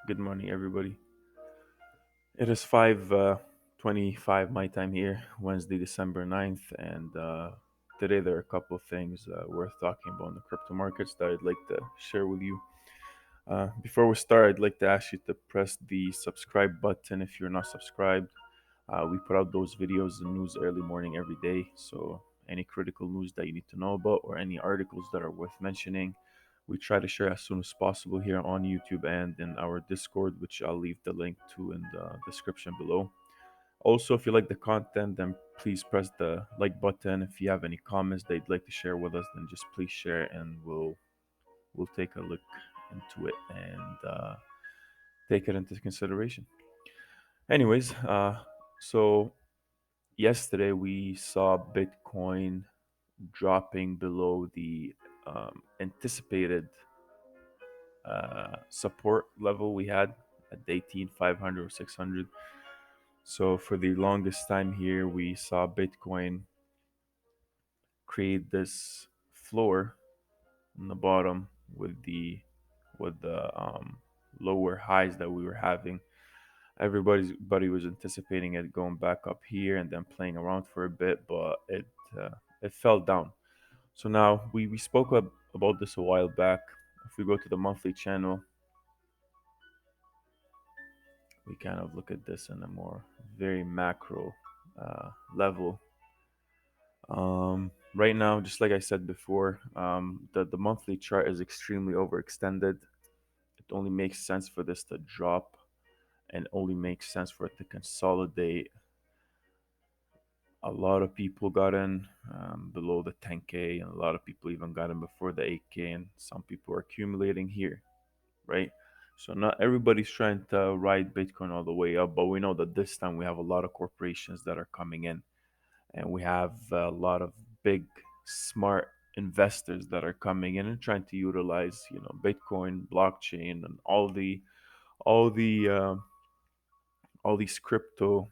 Good morning, everybody. It is 5:25 my time here, Wednesday, December 9th, and today there are a couple of things worth talking about in the crypto markets that I'd like to share with you. Before we start, I'd like to ask you to press the subscribe button if you're not subscribed. We put out those videos and news early morning every day, so any critical news that you need to know about or any articles that are worth mentioning, we try to share as soon as possible here on YouTube and in our Discord, which I'll leave the link to in the description below. Also, if you like the content, then please press the like button. If you have any comments that you'd like to share with us, then just please share, and we'll take a look into it and take it into consideration. Anyways, so yesterday we saw Bitcoin dropping below the anticipated support level we had at 18,500 or 600. So for the longest time here, we saw Bitcoin create this floor on the bottom with the lower highs that we were having. Everybody was anticipating it going back up here and then playing around for a bit, but uh, it fell down. So now we spoke about this a while back. If we go to the monthly channel, we kind of look at this in a more very macro level. Right now, just like I said before, the monthly chart is extremely overextended. It only makes sense for this to drop and only makes sense for it to consolidate. A lot of people got in below the 10K, and a lot of people even got in before the 8K, and some people are accumulating here, right? So not everybody's trying to ride Bitcoin all the way up, but we know that this time we have a lot of corporations that are coming in, and we have a lot of big, smart investors that are coming in and trying to utilize, Bitcoin, blockchain, and all the all these crypto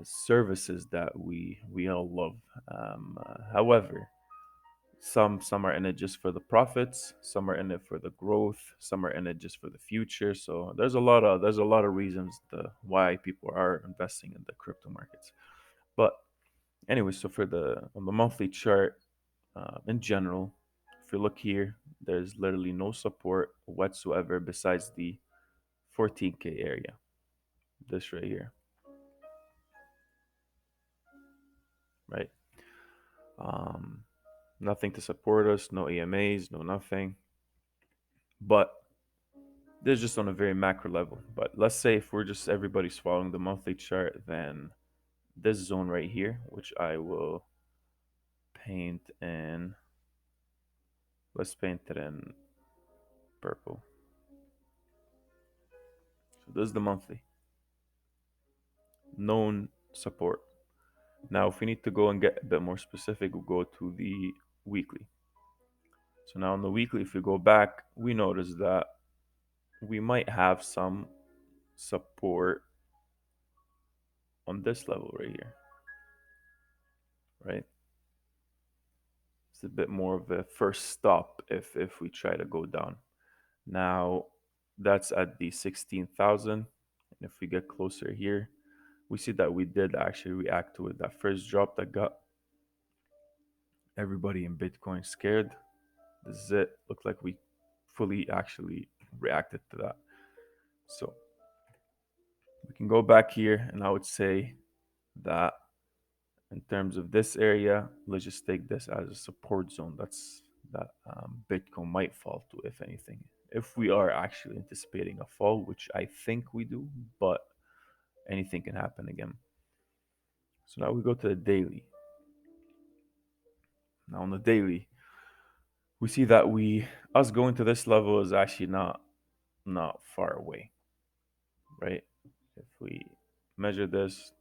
services that we all love. However, some are in it just for the profits, some are in it for the growth, some are in it just for the future. So there's a lot of reasons why people are investing in the crypto markets. But anyway, so for the on the monthly chart, in general, if you look here, there's literally no support whatsoever besides the 14K area. This right here, right? Um, Nothing to support us, no EMAs, no nothing. But this is just on a very macro level. But let's say if we're just everybody's following the monthly chart, then this zone right here, which I will paint in, let's paint it in purple. So this is the monthly known support. Now, if we need to go and get a bit more specific, we'll go to the weekly. So now on the weekly, if we go back, we notice that we might have some support on this level right here, right? It's a bit more of a first stop if we try to go down. Now that's at the 16,000. And if we get closer here, we see that we did actually react to it. That first drop that got everybody in Bitcoin scared. This is it. Looked like we fully actually reacted to that. So we can go back here, and I would say that in terms of this area, let's just take this as a support zone. That Bitcoin might fall to, if anything. If we are actually anticipating a fall, which I think we do, but anything can happen again. So now we go to the daily. Now on the daily, we see that us going to this level is actually not far away, right? If we measure this,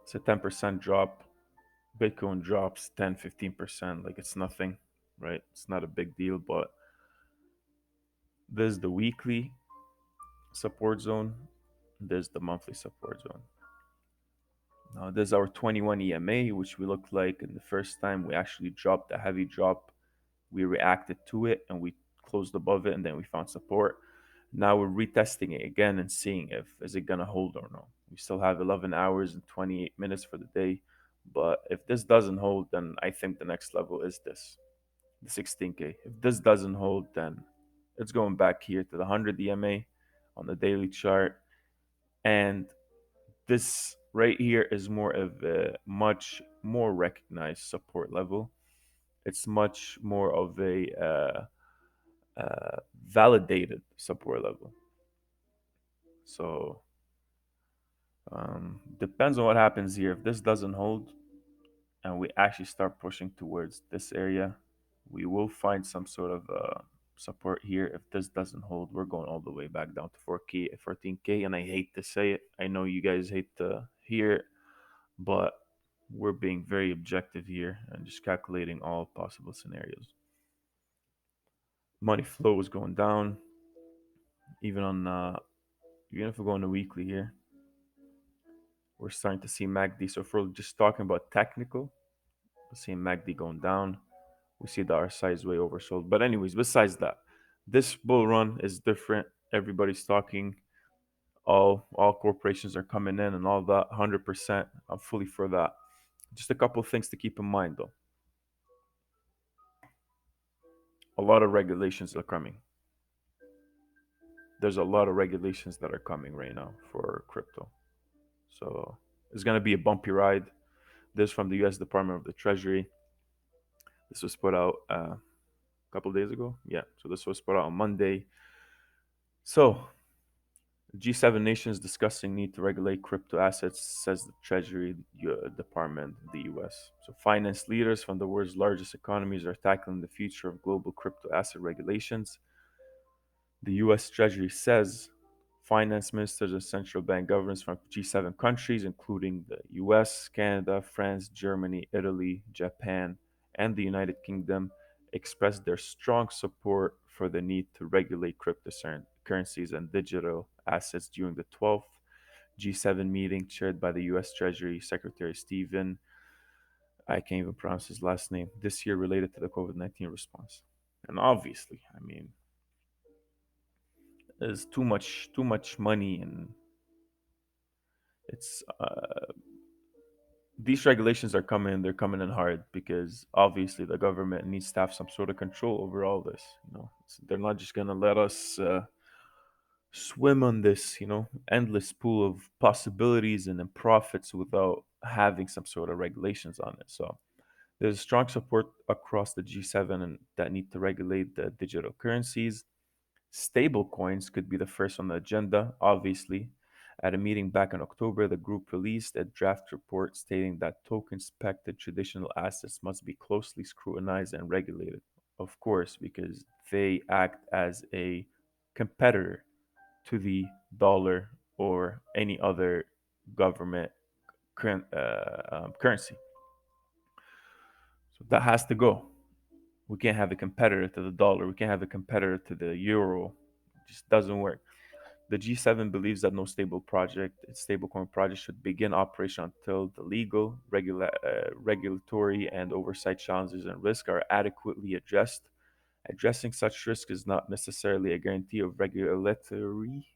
it's a 10% drop. Bitcoin drops 10-15%, like it's nothing, right? It's not a big deal, but this is the weekly support zone. This is the monthly support zone. Now, this is our 21 EMA, which we looked like in the first time we actually dropped a heavy drop. We reacted to it and we closed above it, and then we found support. Now we're retesting it again and seeing if is it gonna hold or no. We still have 11 hours and 28 minutes for the day, but if this doesn't hold, then I think the next level is this, the 16K. If this doesn't hold, then it's going back here to the 100 EMA on the daily chart, and this right here is more of a much more recognized support level. It's much more of a validated support level. So depends on what happens here. If this doesn't hold and we actually start pushing towards this area, we will find some sort of support here. If this doesn't hold, we're going all the way back down to 4K, 14K. And I hate to say it. I know you guys hate to hear it, but we're being very objective here and just calculating all possible scenarios. Money flow is going down, even on even if we go on the weekly here, we're starting to see MACD. So if we're just talking about technical, we're seeing MACD going down. We see the RSI is way oversold. But anyways, besides that, this bull run is different. Everybody's talking. All corporations are coming in and all that. 100%. I'm fully for that. Just a couple of things to keep in mind though. A lot of regulations are coming. There's a lot of regulations that are coming right now for crypto. So it's gonna be a bumpy ride. This from the U.S. Department of the Treasury. This was put out a couple of days ago. Yeah, so this was put out on Monday. So G7 nations discussing need to regulate crypto assets, says the Treasury Department of the U.S. So finance leaders from the world's largest economies are tackling the future of global crypto asset regulations. The U.S. Treasury says finance ministers and central bank governors from G7 countries, including the US, Canada, France, Germany, Italy, Japan, and the United Kingdom, expressed their strong support for the need to regulate cryptocurrencies and digital assets during the 12th G7 meeting chaired by the US Treasury Secretary Stephen, I can't even pronounce his last name, this year related to the COVID-19 response. And obviously, I mean, there's too much money, and it's these regulations are coming. They're coming in hard because obviously the government needs to have some sort of control over all this. They're not just gonna let us swim on this, endless pool of possibilities and then profits without having some sort of regulations on it. So there's strong support across the G7 and that need to regulate the digital currencies. Stable coins could be the first on the agenda, obviously. At a meeting back in October, the group released a draft report stating that tokens pegged to traditional assets must be closely scrutinized and regulated, of course, because they act as a competitor to the dollar or any other government currency. So that has to go. We can't have a competitor to the dollar. We can't have a competitor to the euro. It just doesn't work. The G7 believes that no stablecoin project should begin operation until the legal, regulatory, and oversight challenges and risks are adequately addressed. Addressing such risk is not necessarily a guarantee of regulatory,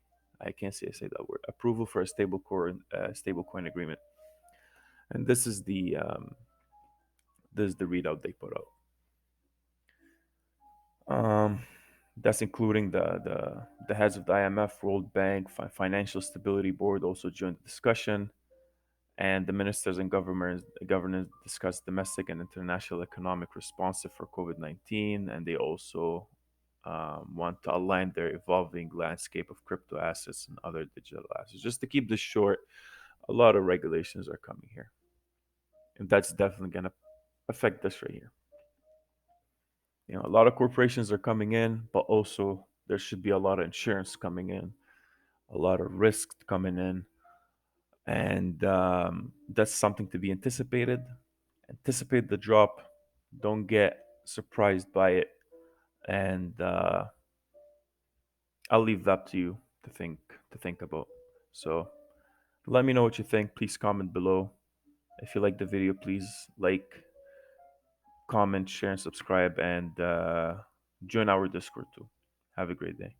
I can't say that word, approval for a stablecoin agreement. And this is the readout they put out. Um, that's including the heads of the IMF, World Bank, Financial Stability Board also joined the discussion, and the ministers and governors discussed domestic and international economic responses for COVID-19, and they also want to align their evolving landscape of crypto assets and other digital assets. Just to keep this short, a lot of regulations are coming here, and that's definitely going to affect this right here. A lot of corporations are coming in, but also there should be a lot of insurance coming in, a lot of risk coming in, and that's something to be anticipated. Anticipate the drop, don't get surprised by it, and I'll leave that up to you to think about. So let me know what you think. Please comment below. If you like the video, please like, comment, share, and subscribe, and join our Discord too. Have a great day.